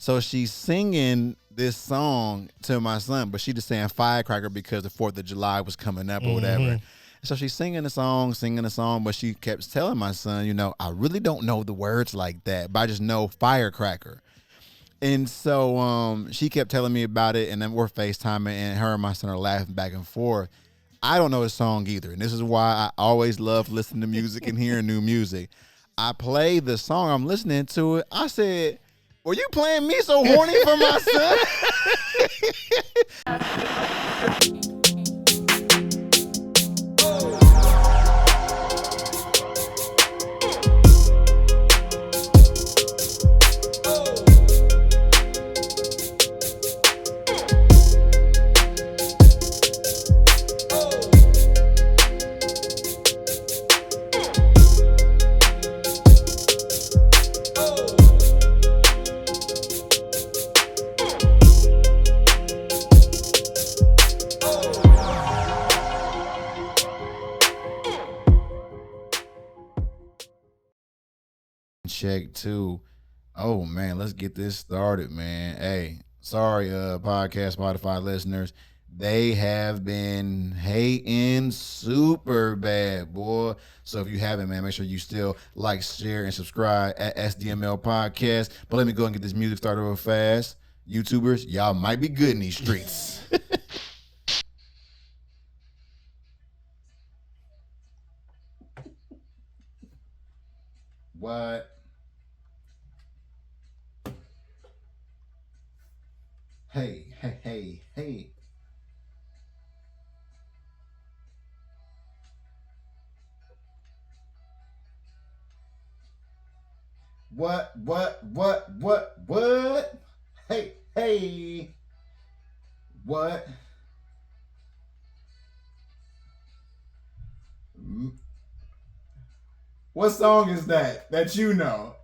So she's singing this song to my son, but she just saying firecracker because the 4th of July was coming up or whatever. So she's singing the song, but she kept telling my son, I really don't know the words like that, but I just know firecracker. And so she kept telling me about it, and then we're FaceTiming, and her and my son are laughing back and forth. I don't know the song either, and this is why I always love listening to music and hearing new music. I played the song, I'm listening to it. I said, were you playing Me So Horny for my son? Check 2. Oh man, let's get this started, man. Hey, sorry, podcast Spotify listeners. They have been hating super bad, boy. So if you haven't, man, make sure you still like, share, and subscribe at SDML Podcast. But let me go and get this music started real fast. YouTubers, y'all might be good in these streets. What? Hey. What? Hey. What? What song is that you know?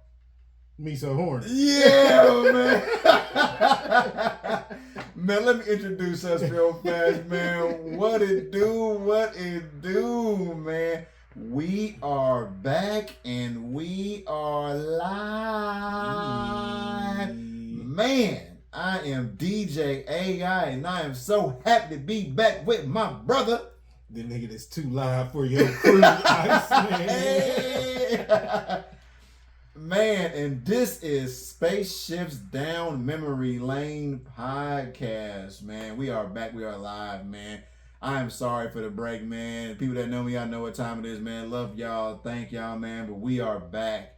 Me So Horny. Yeah, man. Man, let me introduce us real fast, man. What it do, man. We are back and we are live. Man, I am DJ AI and I am so happy to be back with my brother. The nigga that's too live for your crew. Man, and this is Spaceships Down Memory Lane podcast, man. We are back. We are live, man. I am sorry for the break, man. People that know me, I know what time it is, man. Love y'all. Thank y'all, man. But we are back.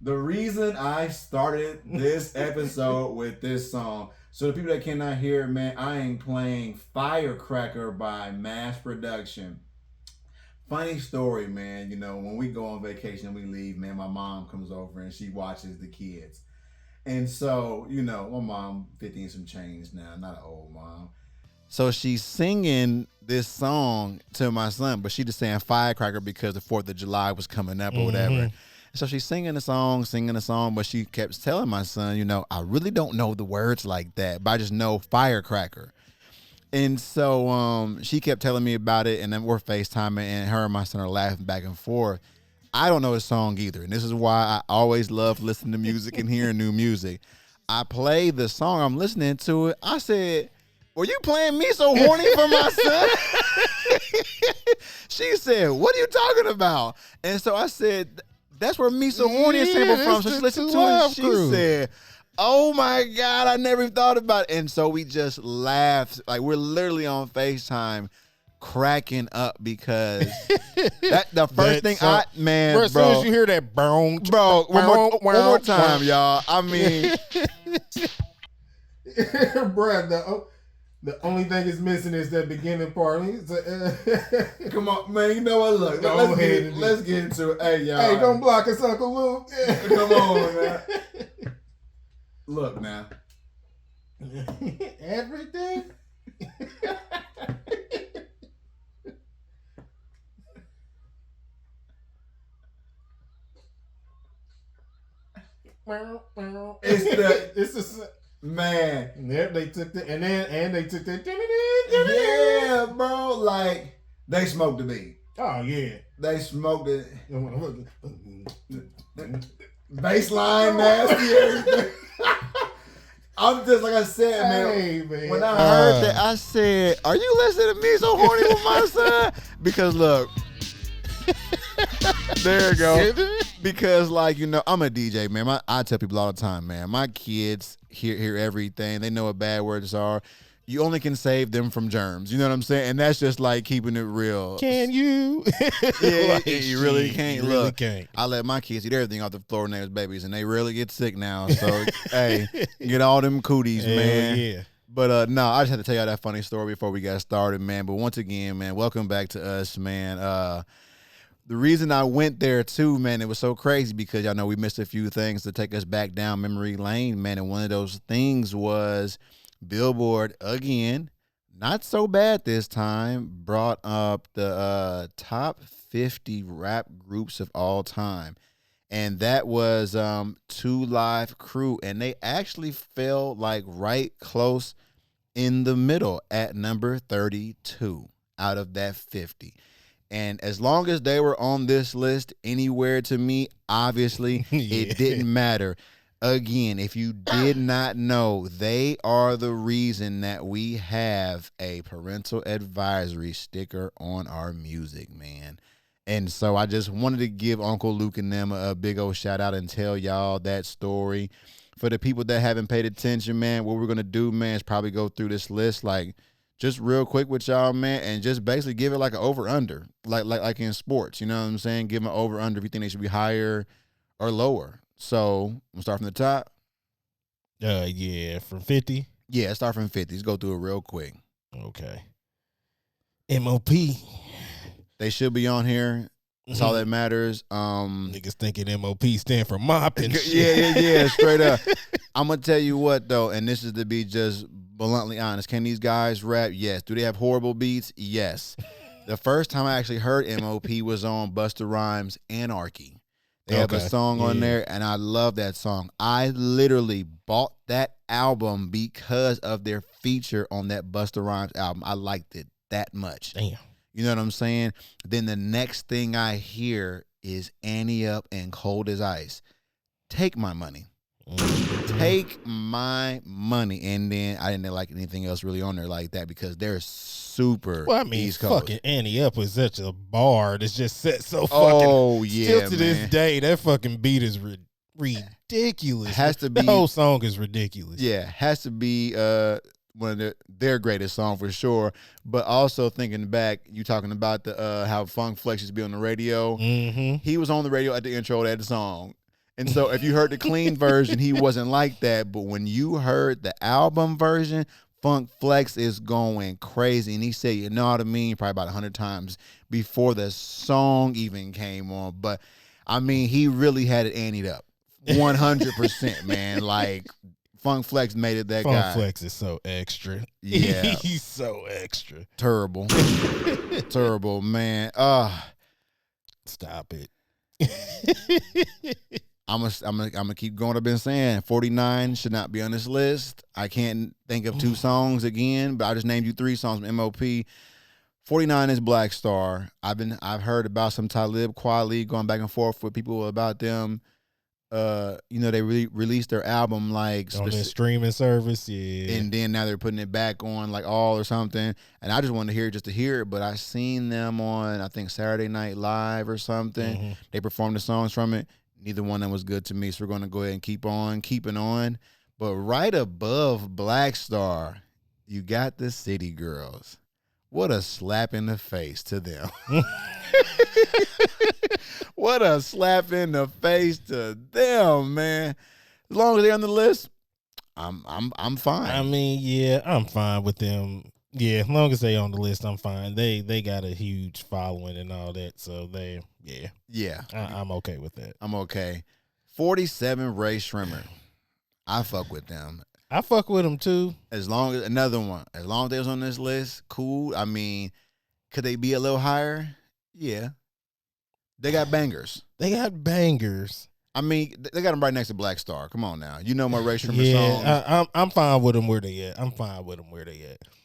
The reason I started this episode with this song, so the people that cannot hear it, man, I am playing Firecracker by Mass Production. Funny story, man. When we go on vacation, we leave, man, my mom comes over and she watches the kids. And so, my mom 50 and some change now, not an old mom. So she's singing this song to my son, but she just saying firecracker because the 4th of July was coming up or whatever. So she's singing the song, but she kept telling my son, I really don't know the words like that, but I just know firecracker. And so she kept telling me about it, and then we're FaceTiming, and her and my son are laughing back and forth. I don't know the song either, and this is why I always love listening to music and hearing new music. I played the song, I'm listening to it. I said, were you playing Me So Horny for my son? She said, what are you talking about? And so I said, that's where Me So Horny is sampled from. So she listened to it, and she said, oh my God, I never even thought about it. And so we just laughed. Like, we're literally on FaceTime cracking up because the first thing bro, as soon as you hear that bro, one more time, y'all. I mean, bro, the only thing is missing is that beginning part. Come on, man. You know what? Look, let's get into it. Hey, y'all. Hey, don't block us, Uncle Luke. Come on, man. Look now. Everything? It's the man. Yep, they took the and they took that. Yeah, bro. Like they smoked the beat. Oh yeah, they smoked it. Baseline nasty. Everything. I'm just like I said, Hey, man. man. When I heard that, I said, "Are you listening to me so horny with my son?" Because look, there you go. Because like I'm a DJ, man. I tell people all the time, man. My kids hear everything. They know what bad words are. You only can save them from germs. You know what I'm saying? And that's just like keeping it real. Can you? Yeah, Like, you really can't. You really Look, can't. I let my kids eat everything off the floor when they was babies, and they really get sick now. So, hey, get all them cooties, Hell man. yeah. But no, I just had to tell y'all that funny story before we got started, man. But once again, man, welcome back to us, man. The reason I went there too, man, it was so crazy because y'all know we missed a few things to take us back down memory lane, man. And one of those things was Billboard again. Not so bad this time, brought up the top 50 rap groups of all time. And that was 2 Live Crew. And they actually fell like right close in the middle at number 32 out of that 50. And as long as they were on this list anywhere to me, obviously it didn't matter. Again, if you did not know, they are the reason that we have a parental advisory sticker on our music, man. And so I just wanted to give Uncle Luke and them a big old shout out and tell y'all that story. For the people that haven't paid attention, man, what we're going to do, man, is probably go through this list like just real quick with y'all, man, and just basically give it like an over-under, like in sports, you know what I'm saying? Give them an over-under if you think they should be higher or lower. So, we'll start from the top. Yeah, from 50. Yeah, start from 50. Let's go through it real quick. Okay. MOP. They should be on here. That's all that matters. Niggas thinking MOP stand for mop and shit. Yeah, straight up. I'm gonna tell you what though, and this is to be just bluntly honest. Can these guys rap? Yes. Do they have horrible beats? Yes. The first time I actually heard MOP was on Busta Rhymes' Anarchy. They have a song on there, and I love that song. I literally bought that album because of their feature on that Busta Rhymes album. I liked it that much. Damn. You know what I'm saying? Then the next thing I hear is Annie Up and Cold as Ice. Take my money. Take my money. And then I didn't like anything else really on there like that because they're super East Coast. Fucking Annie Up was such a bar that's just set so fucking still to this day, that fucking beat is ridiculous. Has to be, the whole song is ridiculous. Yeah, has to be one of their greatest song for sure. But also thinking back, you talking about the how Funk Flex used to be on the radio. Mm-hmm. He was on the radio at the intro of that song. And so if you heard the clean version, he wasn't like that. But when you heard the album version, Funk Flex is going crazy. And he said, you know what I mean? Probably about 100 times before the song even came on. But, I mean, he really had it anteed up. 100%, man. Like, Funk Flex made it that guy. Funk Flex is so extra. Yeah. He's so extra. Terrible. Terrible, man. Stop it. I'm gonna keep going. I've been saying 49 should not be on this list. I can't think of 2 songs again, but I just named you 3 songs from MOP. 49 is Black Star. I've heard about some Talib Kweli going back and forth with people about them. They released their album like on their streaming service, yeah, and then now they're putting it back on like All or something. And I just wanted to hear it just to hear it, but I seen them on I think Saturday Night Live or something. Mm-hmm. They performed the songs from it. Neither one of them was good to me, so we're going to go ahead and keep on keeping on. But right above Black Star, you got the City Girls. What a slap in the face to them. What a slap in the face to them, man. As long as they're on the list, I'm fine. I mean, yeah, I'm fine with them. Yeah, as long as they on the list, I'm fine. They got a huge following and all that, so I'm okay with that. I'm okay. 47 Ray Shrimmer. I fuck with them. I fuck with them too. As long as they was on this list, cool. I mean, could they be a little higher? Yeah. They got bangers. I mean, they got them right next to Black Star. Come on now. You know my Ray Shrimmer song. I'm fine with them where they at.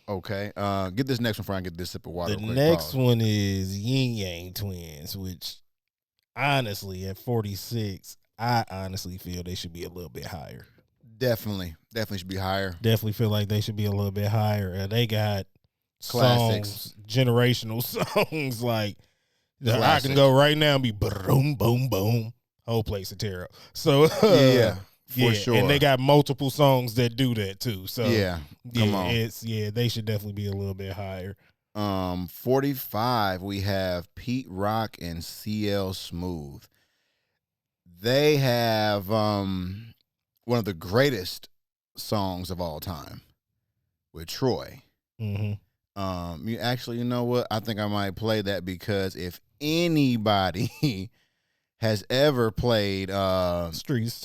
Okay. Get this next one before I get this sip of water. The next one is Yin Yang Twins, which honestly, at 46, I honestly feel they should be a little bit higher. Definitely. Definitely should be higher. Definitely feel like they should be a little bit higher. They got Classics. songs, generational songs like I Classic. can go right now and be boom, boom, boom. Whole place to tear up. So yeah, for sure. And they got multiple songs that do that too. So come on. They should definitely be a little bit higher. 45, we have Pete Rock and CL Smooth. They have one of the greatest songs of all time with Troy. Mm-hmm. You know what? I think I might play that because if anybody has ever played Streets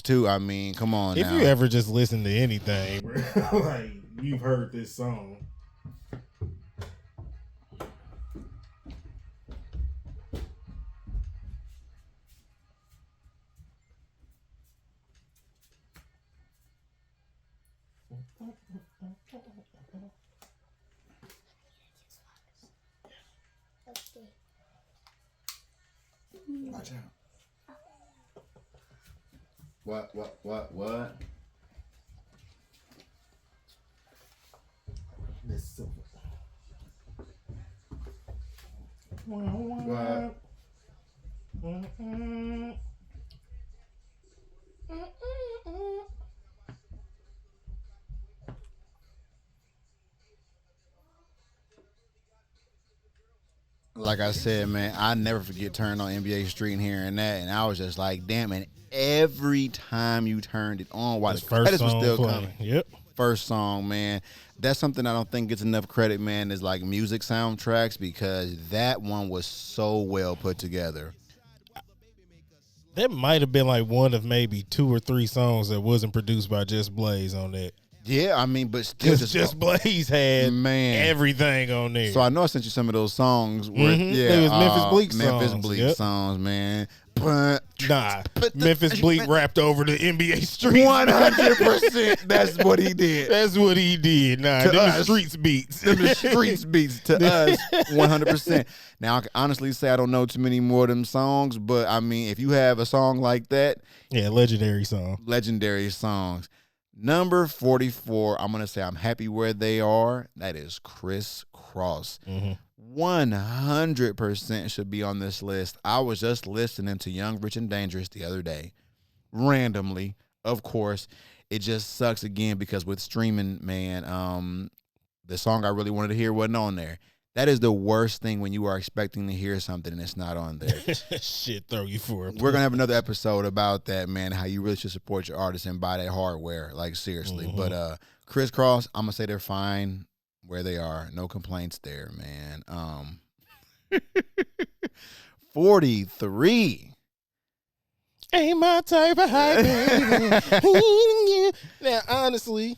2, I mean, come on if now. you ever just listen to anything, like you've heard this song. Watch out. What? This is what? Like I said, man, I never forget turning on NBA Street and hearing that, and I was just like, damn, and every time you turned it on, while the credits were still coming. Yep. First song, man. That's something I don't think gets enough credit, man, is like music soundtracks, because that one was so well put together. That might have been like one of maybe 2 or 3 songs that wasn't produced by Just Blaze on that. Yeah, I mean, but still, Just Blaze had everything on there. So I know I sent you some of those songs. Where, it was Memphis Bleak songs. Memphis Bleak songs, man. Nah, Memphis Bleak rapped over the NBA Streets. 100%. That's what he did. That's what he did. Nah, them the streets beats. Them the streets beats to us. 100%. Now, I can honestly say I don't know too many more of them songs, but I mean, if you have a song like that, legendary song. Legendary songs. Number 44, I'm going to say I'm happy where they are. That is Criss Cross. 100% should be on this list. I was just listening to Young, Rich, and Dangerous the other day. Randomly, of course. It just sucks again because with streaming, man, the song I really wanted to hear wasn't on there. That is the worst thing when you are expecting to hear something and it's not on there. Shit, throw you for it. We're going to have another episode about that, man, how you really should support your artists and buy that hardware, like seriously. But Criss Cross, I'm going to say they're fine where they are. No complaints there, man. 43. Ain't my type of hype, baby. Now, honestly,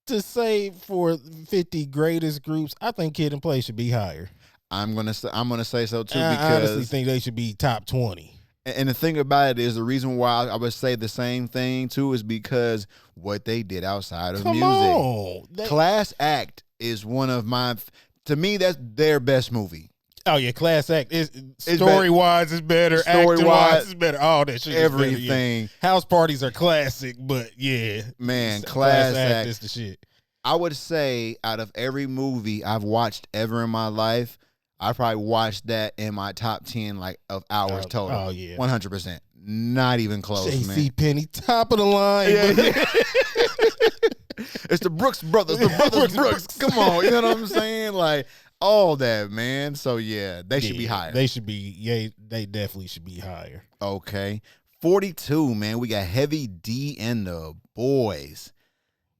to say for 50 greatest groups, I think Kid and Play should be higher. I'm gonna say so too. I because honestly think they should be top 20. And the thing about it is, the reason why I would say the same thing too is because what they did outside of music. On. Class Act is one of my. To me, that's their best movie. Oh yeah, Class Act is story wise is better, acting wise is better. All that shit, everything. Is better, yeah. House parties are classic, but yeah, man, Class Act is the shit. I would say out of every movie I've watched ever in my life, I probably watched that in my top 10 like of hours total. Oh yeah, 100%, not even close. J.C. Penney, top of the line. Yeah. It's the Brooks brothers, the brothers Brooks. Come on, you know what I'm saying? Like. All that, man. So, yeah, they should be higher. They should be, they definitely should be higher. Okay. 42, man. We got Heavy D and the Boys.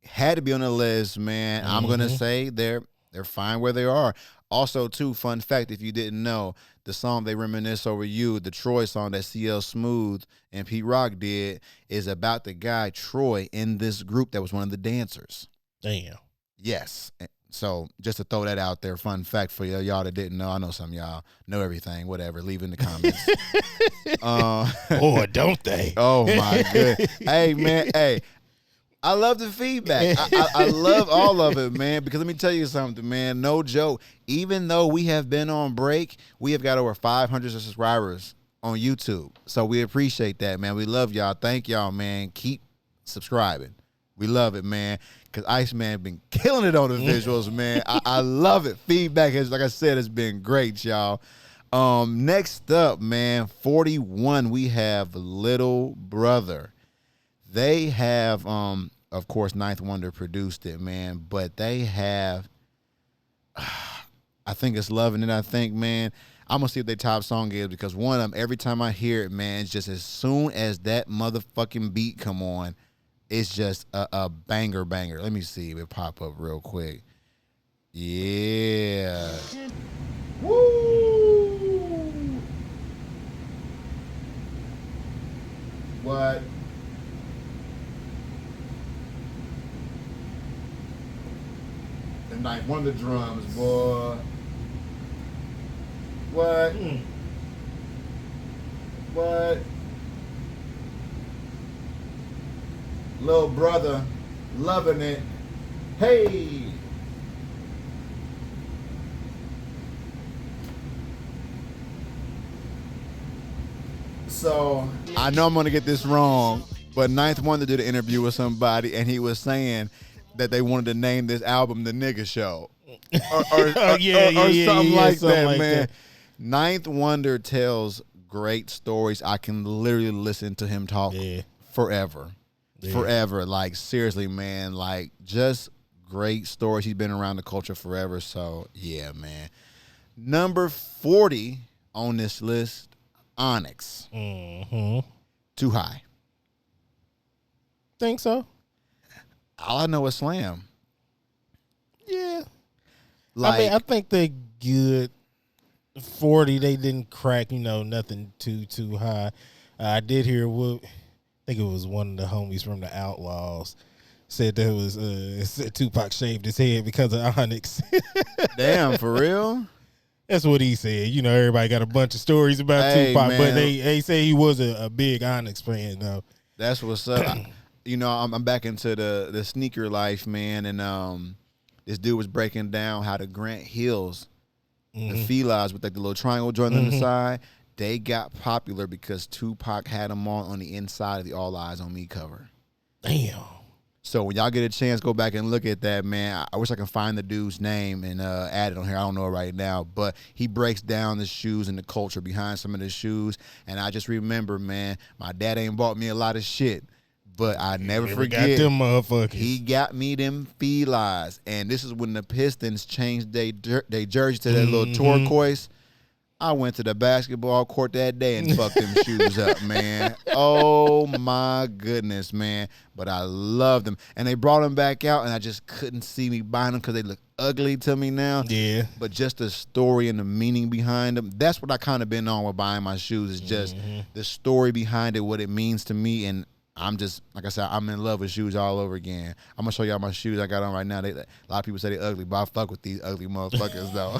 Had to be on the list, man. I'm going to say they're fine where they are. Also, too, fun fact, if you didn't know, the song They Reminisce Over You, the Troy song that CL Smooth and Pete Rock did, is about the guy, Troy, in this group that was one of the dancers. Damn. Yes. So just to throw that out there, fun fact for y'all that didn't know. I know some of y'all know everything. Whatever, leave in the comments. Or don't they? Oh my goodness. Hey man, hey, I love the feedback. I love all of it, man. Because let me tell you something, man. No joke. Even though we have been on break, we have got over 500 subscribers on YouTube. So we appreciate that, man. We love y'all. Thank y'all, man. Keep subscribing. We love it, man. Because Iceman been killing it on the visuals, man. I love it. Feedback has, like I said, has been great, y'all. Next up, man, 41, we have Little Brother. They have, of course, Ninth Wonder produced it, man. But they have, I think it's Loving It, I think, man. I'm going to see what their top song is because one of them, every time I hear it, man, it's just as soon as that motherfucking beat come on, it's just a banger. Let me see if it pop up real quick. Yeah. Woo! What? And like one of the drums, boy. What? What? Little Brother, Loving It. Hey! So I know I'm going to get this wrong, but Ninth Wonder did an interview with somebody, and he was saying that they wanted to name this album The Nigga Show. Or something like that, man. Ninth Wonder tells great stories. I can literally listen to him talk forever. Yeah. Forever. Like, seriously, man. Like, just great stories. He's been around the culture forever. So, yeah, man. Number 40 on this list, Onyx. Too high. Think so? All I know is Slam. Yeah. Like, I think they good. 40, they didn't crack, nothing too high. I did hear I think it was one of the homies from the Outlaws said that said Tupac shaved his head because of Onyx. Damn, for real? That's what he said. Everybody got a bunch of stories about Tupac, man. but they say he was a big Onyx fan, though. That's what's up. I'm back into the sneaker life, man, and this dude was breaking down how the Grant Hills, the Felines with like the little triangle joint on the side, they got popular because Tupac had them on the inside of the All Eyes on Me cover. Damn. So when y'all get a chance, go back and look at that, man. I wish I could find the dude's name and add it on here. I don't know it right now, but he breaks down the shoes and the culture behind some of the shoes. And I just remember, man, my dad ain't bought me a lot of shit, but I never forget. Got them motherfuckers. He got me them Felines, and this is when the Pistons changed their jersey to that little turquoise. I went to the basketball court that day and fucked them shoes up, man. Oh, my goodness, man. But I love them. And they brought them back out, and I just couldn't see me buying them because they look ugly to me now. Yeah. But just the story and the meaning behind them, that's what I kind of been on with buying my shoes is just the story behind it, what it means to me. And I'm just, like I said, I'm in love with shoes all over again. I'm going to show y'all my shoes I got on right now. A lot of people say they're ugly, but I fuck with these ugly motherfuckers, though.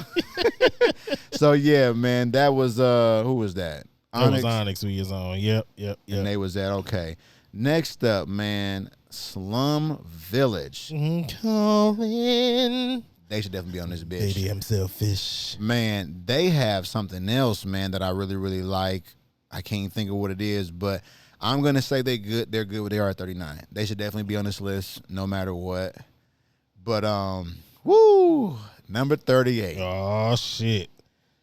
So, yeah, man, that was, who was that? Onyx. That was Onyx we was on. Yep. And they was that, okay. Next up, man, Slum Village. Calling. They should definitely be on this bitch. Baby, I'm selfish. Man, they have something else, man, that I really, really like. I can't think of what it is, but I'm going to say they're good. They're good. They are at 39. They should definitely be on this list no matter what. But, number 38. Oh, shit.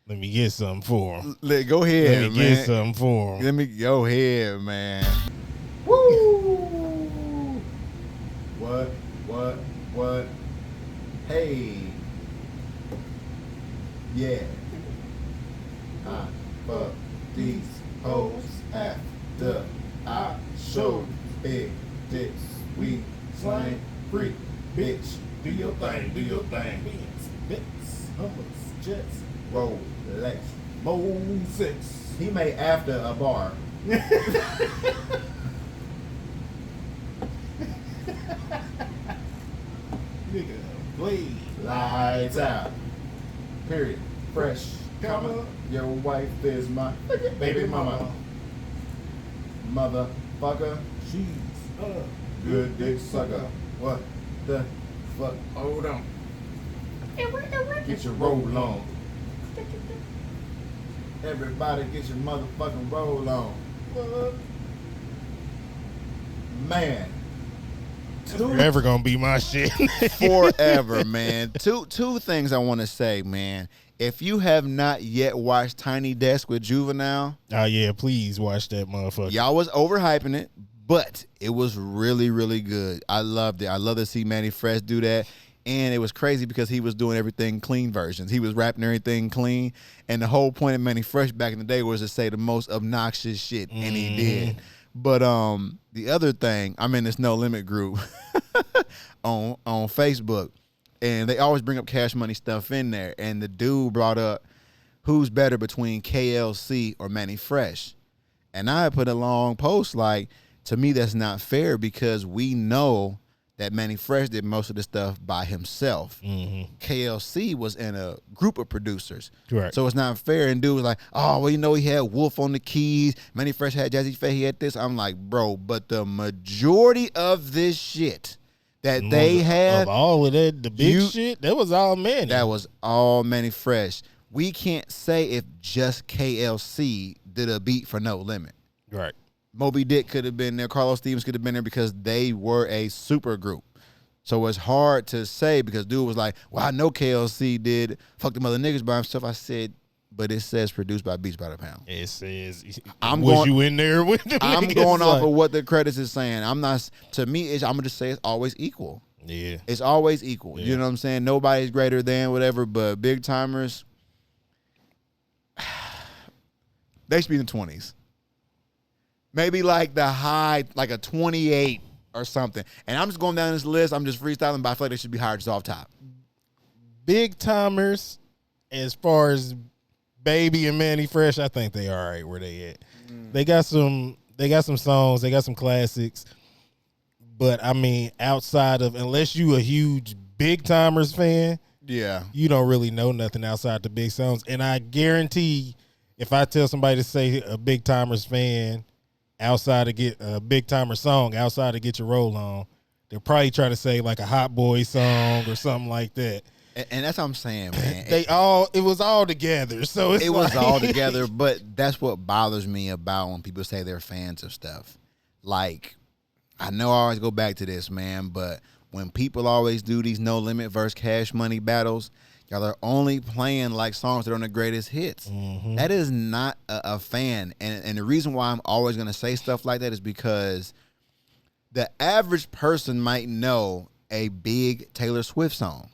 Let me get something for him. Go ahead, man. Let me get something for him. Let me go ahead, man. Woo! What? Hey. Yeah. I fuck these hoes after I show big dicks. We slang free. Bitch, do your thing. Bits, hummus, jets, Rolex, Moses. He made after a bar. Nigga, bleed. Lights out. Period. Fresh. Comma. Your wife is my baby mama. Motherfucker. She's a good dick sucker. What the fuck? Hold on. Get your roll on. Everybody get your motherfucking roll on. What? Man. Forever gonna be my shit. Forever, man. Two things I want to say, man. If you have not yet watched Tiny Desk with Juvenile, Oh yeah, please watch that motherfucker. y'all was overhyping it, but it was really, really good. I loved it. I love to see Manny Fresh do that. And it was crazy because he was doing everything clean versions. He was rapping everything clean. And the whole point of Manny Fresh back in the day was to say the most obnoxious shit. And he did. But the other thing, I'm in this No Limit group on Facebook. And they always bring up Cash Money stuff in there. And the dude brought up who's better between KLC or Manny Fresh. And I put a long post like, to me, that's not fair because we know that Manny Fresh did most of the stuff by himself. KLC was in a group of producers. Correct. So it's not fair. And dude was like, oh, well, you know, he had Wolf on the keys. Manny Fresh had Jazzy Faye. He had this. I'm like, bro, but the majority of this shit that they had. Of all of that, the big shit, that was all Manny. That was all Manny Fresh. We can't say if just KLC did a beat for No Limit. Right. Moby Dick could have been there. Carlos Stevens could have been there because they were a super group. So it's hard to say because dude was like, well, I know KLC did Fuck Them Other Niggas by himself. I said, but it says produced by Beats by the Pound. It says, you in there with the I'm niggas? going off of what the credits is saying. I'm not, to me, I'm going to just say it's always equal. Yeah. It's always equal. Yeah. You know what I'm saying? Nobody's greater than whatever, but big timers, they should be in the 20s. Maybe like the high, like a 28 or something. And I'm just going down this list. I'm just freestyling, but I feel like they should be higher just off top. Big timers, as far as Baby and Manny Fresh, I think they all right where they at. They got some songs, they got some classics. But I mean, outside of, unless you a huge Big Timers fan, Yeah. you don't really know nothing outside the big songs. And I guarantee if I tell somebody to say a Big Timers fan outside to get a Big Timer song, outside to Get Your Roll On, they'll probably try to say like a Hot Boy song or something like that. And that's what I'm saying, man. It was all together. So it was all together, but that's what bothers me about when people say they're fans of stuff. Like, I know I always go back to this, man, but when people always do these No Limit versus Cash Money battles, y'all are only playing like songs that are on the greatest hits. That is not a fan. And the reason why I'm always going to say stuff like that is because the average person might know a big Taylor Swift song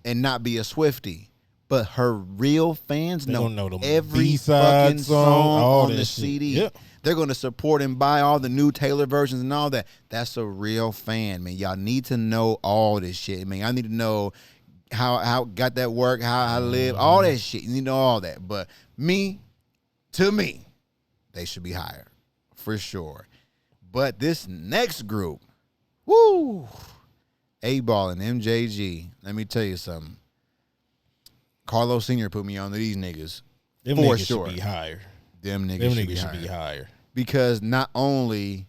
and not be a Swiftie. But her real fans know every B-side fucking song on the shit. CD. Yep. They're going to support and buy all the new Taylor versions and all that. That's a real fan, man. Y'all need to know all this shit, man. I need to know how got that work, how I live, all that shit. You need to know all that. But to me, they should be higher for sure. But this next group, woo, A-Ball and MJG. Let me tell you something. Carlos Sr. put me on to these niggas. Them for niggas sure. should be higher. Them niggas should be higher. Because not only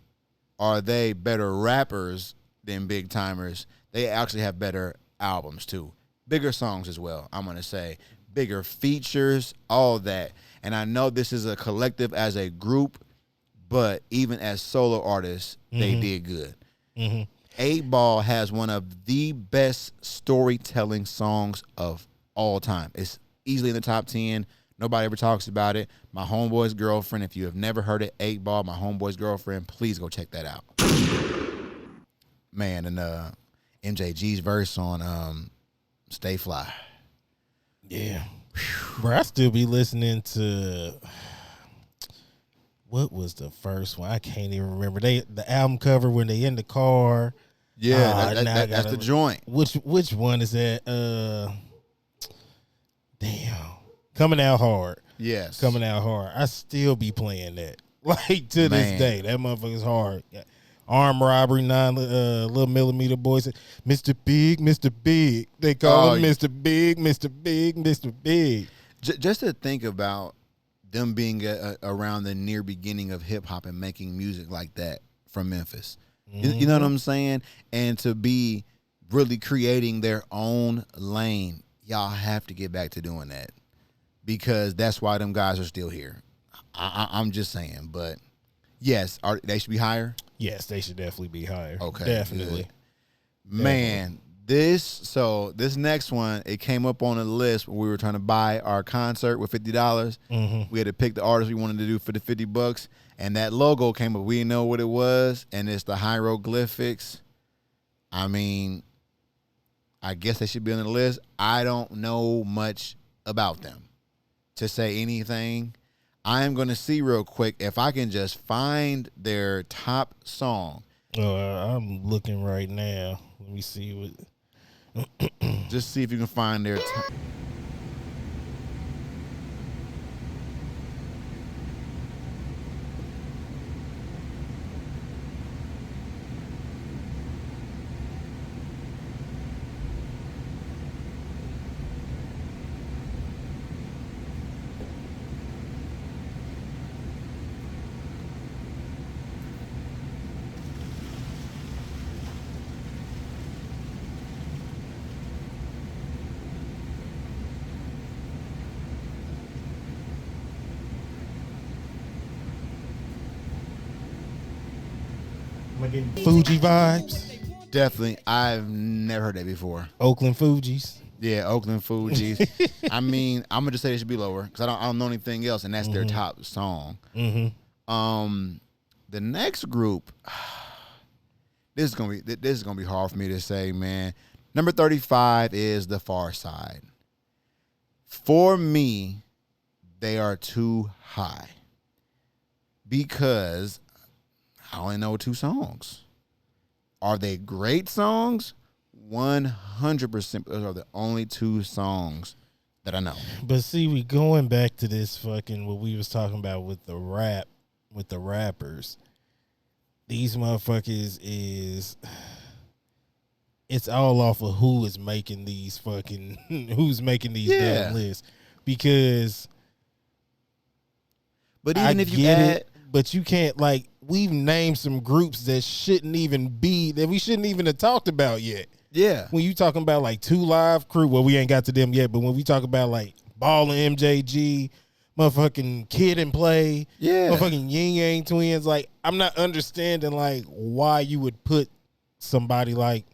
are they better rappers than Big Timers, they actually have better albums too. Bigger songs as well, I'm going to say. Bigger features, all that. And I know this is a collective as a group, but even as solo artists, they did good. 8Ball has one of the best storytelling songs of all time. It's easily in the top 10. Nobody ever talks about it. My Homeboy's Girlfriend, if you have never heard it, 8Ball, My Homeboy's Girlfriend, please go check that out. Man, and MJG's verse on Stay Fly. Yeah. Bro, I still be listening to, what was the first one? I can't even remember. The album cover when they in the car. Yeah, that's the joint. Which one is that? Damn. Coming Out Hard. Yes. Coming Out Hard. I still be playing that. Like to this day. That motherfucker's hard. Armed Robbery, 9 Little Millimeter Boys. Mr. Big, Mr. Big. They call him Mr. Big, Mr. Big, Mr. Big. Just to think about them being around the near beginning of hip hop and making music like that from Memphis. You know what I'm saying? And to be really creating their own lane, y'all have to get back to doing that because that's why them guys are still here. I'm just saying, but yes, they should be higher. Yes, they should definitely be higher. Okay, definitely. Man, this next one, it came up on the list when we were trying to buy our concert with $50. We had to pick the artist we wanted to do for the $50, and that logo came up. We didn't know what it was, and it's the hieroglyphics. I mean, I guess they should be on the list. I don't know much about them to say anything. I am going to see real quick if I can just find their top song. I'm looking right now. Let me see what. Just see if you can find their top. Am I getting Fuji vibes? Definitely. I've never heard that before. Oakland Fugees. Yeah, Oakland Fugees. I mean, I'm gonna just say it should be lower because I don't know anything else, and that's their top song. The next group, this is gonna be hard for me to say, man. Number 35 is The Far Side. For me, they are too high because I only know 2 songs. Are they great songs? 100%. Those are the only 2 songs that I know. But see, we going back to this fucking what we was talking about with the rap, with the rappers. These motherfuckers is, it's all off of who is making these fucking, who's making these damn lists. Because, but even if you add, but you can't, like, we've named some groups that we shouldn't even have talked about yet. Yeah. When you talking about like 2 Live Crew, well, we ain't got to them yet, but when we talk about like Ball and MJG, motherfucking Kid and Play, motherfucking Yin Yang Twins, like, I'm not understanding like why you would put somebody like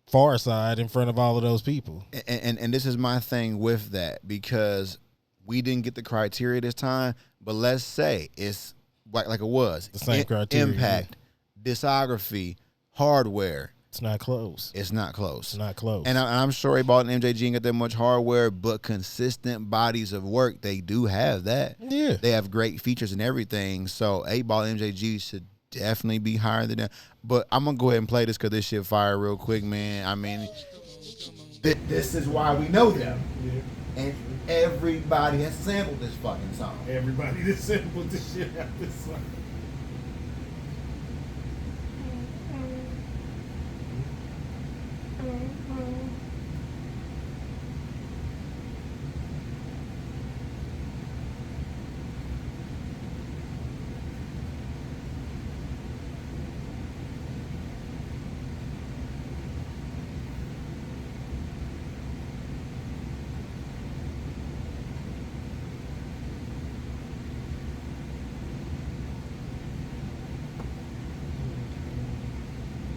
Farside in front of all of those people. And this is my thing with that, because we didn't get the criteria this time, but let's say it's like it was. The same criteria. Impact, discography, hardware. It's not close. It's not close. It's not close. And I'm sure A-Ball and MJG ain't got that much hardware, but consistent bodies of work, they do have that. Yeah. They have great features and everything. So A-Ball and MJG should definitely be higher than that. But I'm going to go ahead and play this because this shit fire real quick, man. I mean, this is why we know them. Yeah. And everybody has sampled this fucking song. Everybody has sampled this shit out this song.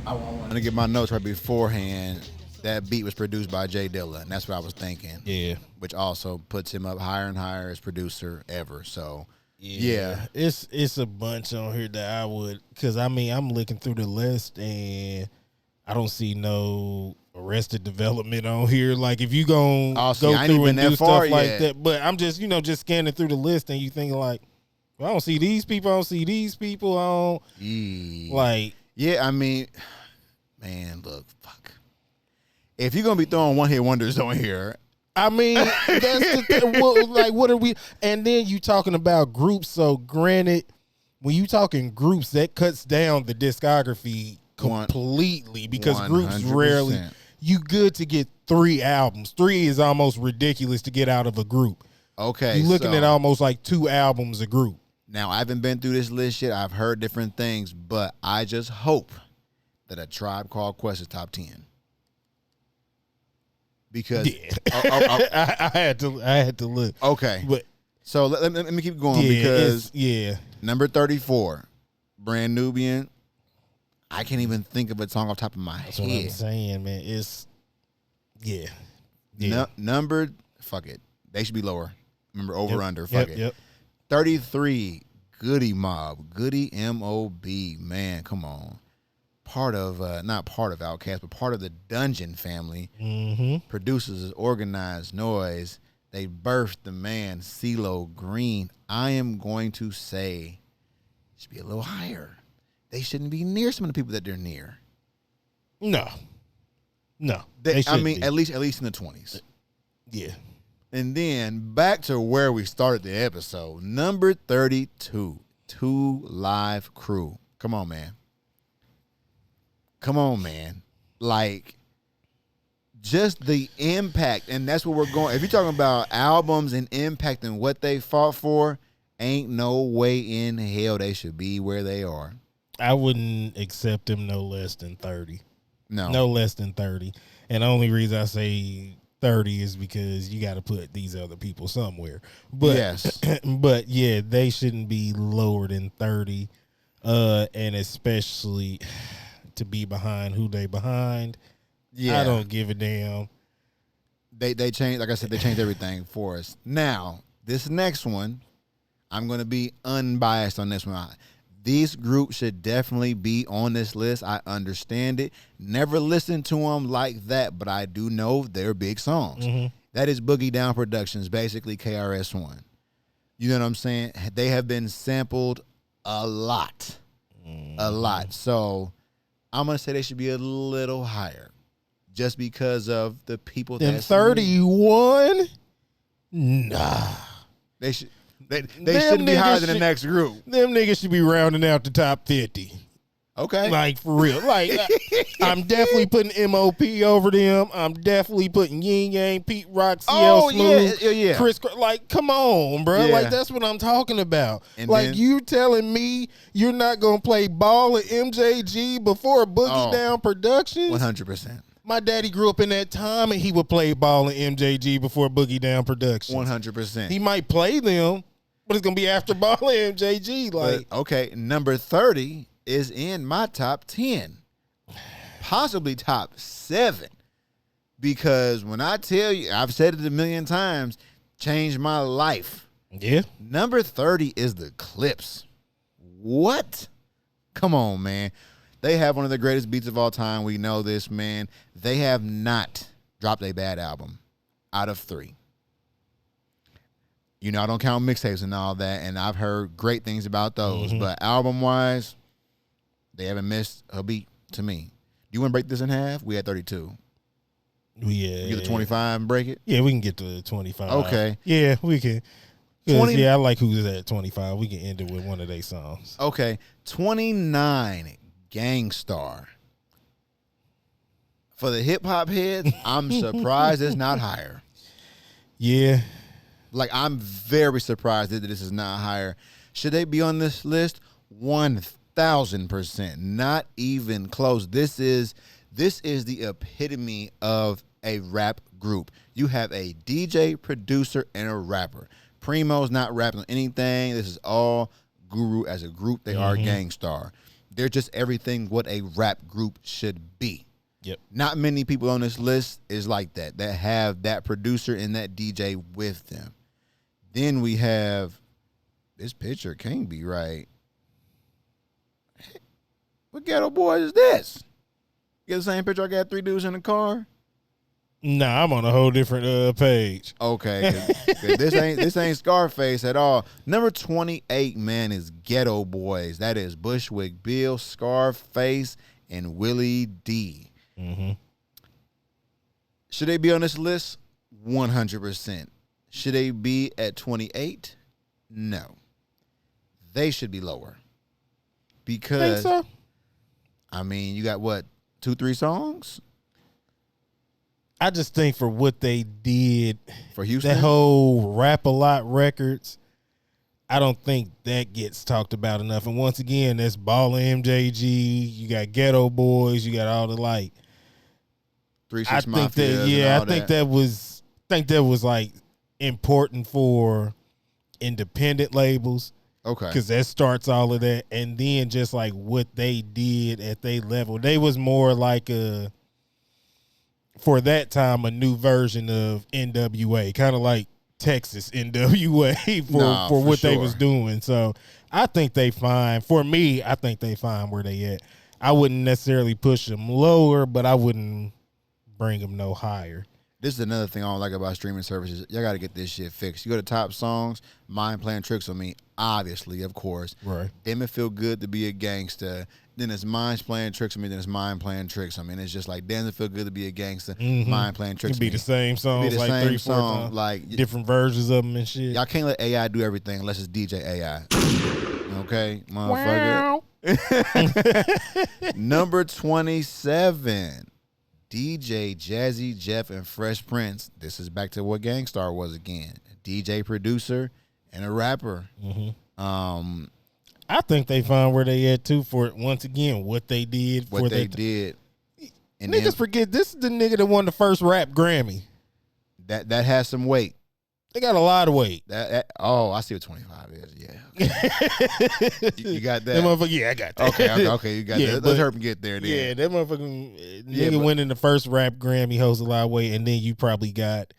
I'm gonna get my notes right beforehand. That beat was produced by Jay Dilla, and that's what I was thinking. Yeah, which also puts him up higher and higher as producer ever. So yeah. It's a bunch on here that I would, because I mean I'm looking through the list and I don't see no Arrested Development on here. Like if you go through and do stuff like that, but I'm just just scanning through the list and you thinking like, well, I don't see these people. I don't see these people. I don't like. Yeah, I mean, man, look, fuck. If you're gonna be throwing one-hit wonders on here, I mean, that's the thing. What are we? And then you talking about groups. So granted, when you talking groups, that cuts down the discography completely because 100%. Groups rarely. You good to get 3 albums. 3 is almost ridiculous to get out of a group. Okay, you're looking at almost like 2 albums a group. Now, I haven't been through this list yet. I've heard different things, but I just hope that A Tribe Called Quest is top 10. Because I had to look. Okay. But so let me keep going because number number 34, Brand Nubian. I can't even think of a song off the top of my That's head. what I'm saying, man. It's yeah. Numbered, fuck it. They should be lower. Remember, over under, fuck it. Yep. 33, Goody Mob, Goody M.O.B. Man, come on. Part of, not part of Outkast, but part of the Dungeon family. Mm-hmm. Produces Organized Noise. They birthed the man, CeeLo Green. I am going to say it should be a little higher. They shouldn't be near some of the people that they're near. No. I mean, be. at least in the 20s. Yeah. And then back to where we started the episode. Number 32, 2 Live Crew. Come on, man. Like, just the impact, and that's what we're going. If you're talking about albums and impact and what they fought for, ain't no way in hell they should be where they are. I wouldn't accept them no less than 30. No less than 30. And the only reason I say 30 is because you got to put these other people somewhere. But yes, but yeah, they shouldn't be lower than 30. And especially to be behind who they behind. Yeah, I don't give a damn. They changed, like I said, they changed everything for us. Now, this next one, I'm going to be unbiased on this one. These groups should definitely be on this list. I understand it. Never listened to them like that, but I do know they're big songs. Mm-hmm. That is Boogie Down Productions, basically KRS-One. You know what I'm saying? They have been sampled a lot. Mm-hmm. A lot. So I'm going to say they should be a little higher just because of the people that 31? Nah. They should. They shouldn't be higher than the next group. Them niggas should be rounding out the top 50. Okay. Like, for real. Like, I'm definitely putting MOP over them. I'm definitely putting Yin Yang, Pete Rock, CL Smooth, yeah. Chris. Like, come on, bro. Yeah. Like, that's what I'm talking about. And like, then, you telling me you're not going to play Ball and MJG before Boogie Down Productions? 100%. My daddy grew up in that time, and he would play Ball and MJG before Boogie Down Productions. 100%. He might play them, but it's going to be after Ball and MJG. Like, but, okay, number 30 is in my top 10. Possibly top 7. Because when I tell you, I've said it a million times, changed my life. Yeah. Number 30 is the Clips. What? Come on, man. They have one of the greatest beats of all time. We know this, man. They have not dropped a bad album out of 3. You know, I don't count mixtapes and all that, and I've heard great things about those. Mm-hmm. But album-wise, they haven't missed a beat to me. Do you want to break this in half? We had 32. Yeah. Get the 25 and break it? Yeah, we can get to 25. Okay. Yeah, we can. 20, yeah, I like who's at 25. We can end it with one of their songs. Okay. 29, Gangstar. For the hip-hop heads, I'm surprised it's not higher. Yeah. Like, I'm very surprised that this is not higher. Should they be on this list? 1,000%. Not even close. This is the epitome of a rap group. You have a DJ, producer, and a rapper. Primo's not rapping on anything. This is all Guru as a group. They are Gangstar. They're just everything what a rap group should be. Yep. Not many people on this list is like that have that producer and that DJ with them. Then we have, this picture can't be right. What ghetto boy is this? You get the same picture I got 3 dudes in the car? Nah, I'm on a whole different page. Okay, 'cause this ain't Scarface at all. Number 28, man, is Ghetto Boys. That is Bushwick Bill, Scarface, and Willie D. Mm-hmm. Should they be on this list? 100%. Should they be at 28? No. They should be lower. Because, think so? I mean, you got what, 2-3 songs? I just think for what they did for Houston, that whole Rap-A-Lot Records, I don't think that gets talked about enough. And once again, that's Ball and MJG. You got Ghetto Boys. You got all the like. 3 6 Mafia. I think that was like important for independent labels. Okay. because that starts all of that, and then just like what they did at their level, they was more like for that time a new version of NWA, kind of like Texas NWA for what they was doing. So I think they fine. For me, I think they fine where they at. I wouldn't necessarily push them lower, but I wouldn't bring them no higher. This is another thing I don't like about streaming services. Y'all got to get this shit fixed. You go to top songs, Mind Playing Tricks on Me, obviously, of course. Right. Damn It Feel Good to Be a Gangster. Then it's Mind Playing Tricks on Me, then it's Mind Playing Tricks on Me. And it's just like, Damn It Feel Good to Be a Gangster, Mind Playing Tricks It be on Me. the same songs, Be the like same 3-4 song, times, like different versions of them and shit. y'all can't let AI do everything unless it's DJ AI. Okay, motherfucker. Wow. Number 27. DJ, Jazzy Jeff, and Fresh Prince. This is back to what Gangstar was again. DJ, producer, and a rapper. I think they found where they at too for once again what they did. What they did. And Niggas forget this is the nigga that won the first rap Grammy. That has some weight. They got a lot of weight. I see what 25 is. Yeah. You got that? That motherfucker, yeah, I got that. Okay, you got Yeah, that. Let's help him get there then. Yeah, that motherfucking nigga winning the first rap Grammy holds a lot of weight, and then you probably got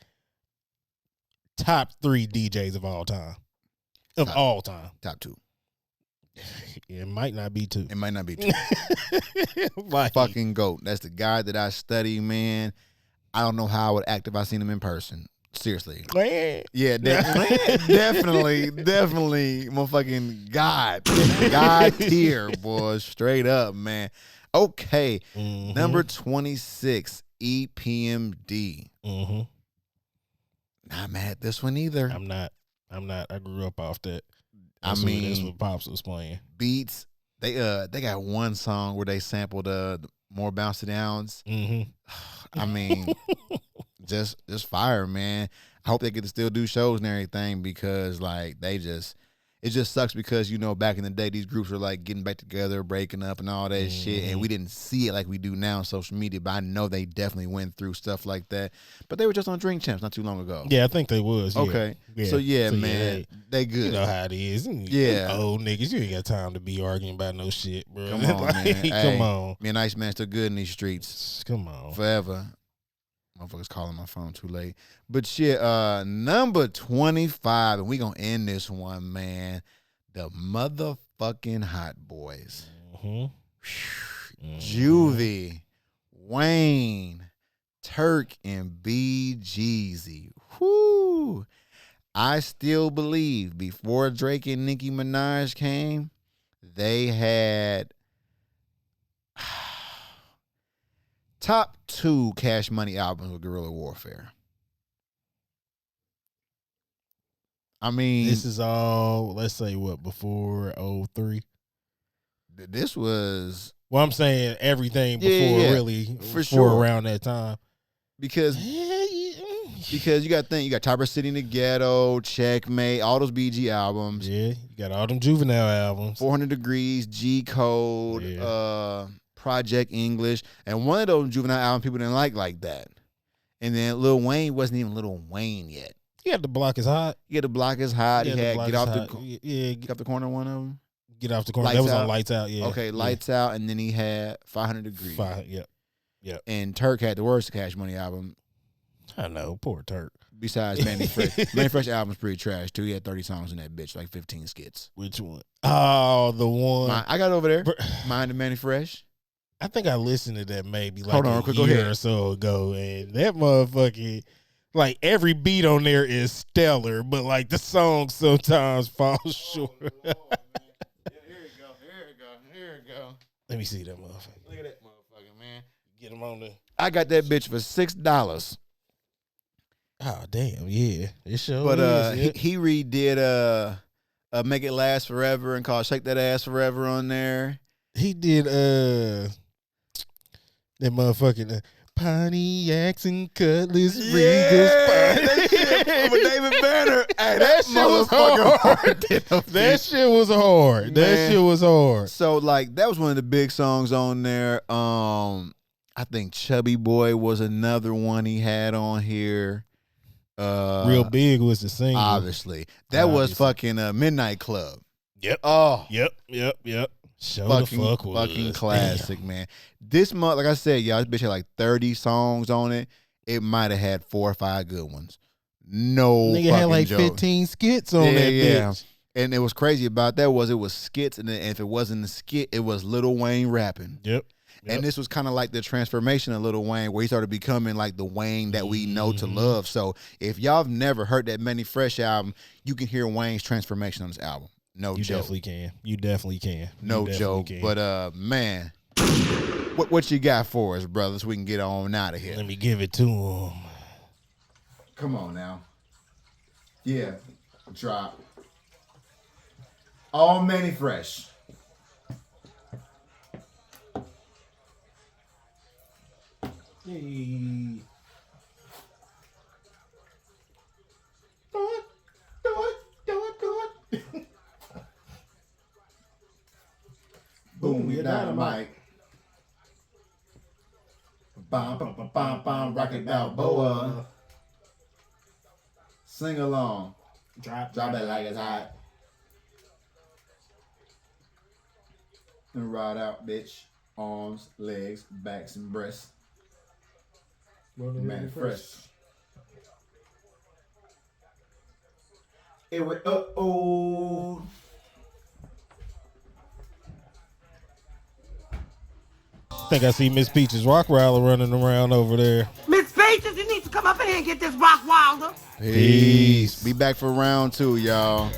top 3 DJs of all time. All time. Top 2. It might not be 2. It might not be 2. Fucking GOAT. That's the guy that I study, man. I don't know how I would act if I seen him in person. Seriously. Man. Yeah, definitely, motherfucking God tier, boy, straight up, man. Okay, number 26, EPMD. Not mad at this one either. I'm not. I grew up off that. That's what Pops was playing. Beats. They got one song where they sampled More Bouncy Downs. I mean, just fire, man. I hope they get to still do shows and everything because like it just sucks because back in the day these groups were like getting back together, breaking up and all that shit, and we didn't see it like we do now on social media. But I know they definitely went through stuff like that. But they were just on Drink Champs not too long ago. Yeah, I think they was. Yeah. Okay, yeah. So man, they good. You know how it is. Yeah, old niggas, you ain't got time to be arguing about no shit, bro. Come on, man. Come on. Me and Iceman still good in these streets. Come on, forever. Motherfuckers calling my phone too late. But shit, number 25, and we gonna end this one, man. The motherfucking Hot Boys. Juvie, Wayne, Turk, and B. Jeezy. Whoo! I still believe before Drake and Nicki Minaj came, they had top 2 Cash Money albums with Guerrilla Warfare. I mean, this is all, let's say what, before 03? This was, well, I'm saying everything before really for sure around that time. Because you got to think, you got Topper City in the Ghetto, Checkmate, all those BG albums. Yeah, you got all them Juvenile albums. 400 Degrees, G Code, Project English, and one of those Juvenile albums people didn't like that. And then Lil Wayne wasn't even Lil Wayne yet. He had The Block Is Hot. He had The Block Is Hot. He had Get Off the Corner, one of them. Get Off the Corner. Lights That was Out. on Lights Out, yeah. Okay, Lights Out, and then he had 500 Degrees. Yep. And Turk had the worst Cash Money album. I know, poor Turk. Besides Manny Fresh. Manny Fresh album's pretty trash, too. He had 30 songs in that bitch, like 15 skits. Which one? Oh, the one. I got it over there. Mind of Manny Fresh. I think I listened to that maybe like Hold on, a year or so ago, and that motherfucking, like, every beat on there is stellar, but like the song sometimes falls short. Here we go. Let me see that motherfucker. Look at that motherfucker, man. Get him on the. I got that bitch for $6. Oh damn, yeah, it sure But is. Yeah. he redid Make It Last Forever and called Shake That Ass Forever on there. He did that motherfucking Pontiacs and Cutlass Regals. With David Banner. Hey, that shit was hard. That shit was hard. Man. That shit was hard. So like that was one of the big songs on there. I think Chubby Boy was another one he had on here. Real Big was the single. Obviously. That was fucking Midnight Club. Yep. Oh, Yep. Show the fuck was. fucking classic, man. This month, like I said, y'all, this bitch had like 30 songs on it. It might have had 4 or 5 good ones. No Nigga fucking had like joke. 15 skits on that bitch. And it was crazy about that was it was skits, and then if it wasn't a skit, it was Lil Wayne rapping. Yep. And this was kind of like the transformation of Lil Wayne, where he started becoming like the Wayne that we know to love. So if y'all have never heard that Manny Fresh album, you can hear Wayne's transformation on this album. No You joke. You definitely can. No joke. But man, what you got for us, brother, so we can get on out of here? Let me give it to him. Come on now. Yeah, drop. All Manny Fresh. Hey. Do it. Boom, you dynamite. Bam, bam, bam, bam, bam, Rocket Balboa. Sing along. Drop it like it's hot. And ride out, bitch. Arms, legs, backs, and breasts. Man, fresh. It went oh. I think I see Miss Peaches Rock Wilder running around over there. Miss Peaches, you need to come up in here and get this Rock Wilder. Peace. Be back for round 2, y'all.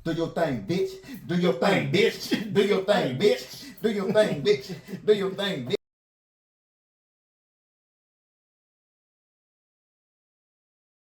Do your thing, bitch. Do your thing, bitch. Do your thing, bitch. Do your thing, bitch. Do your thing, bitch.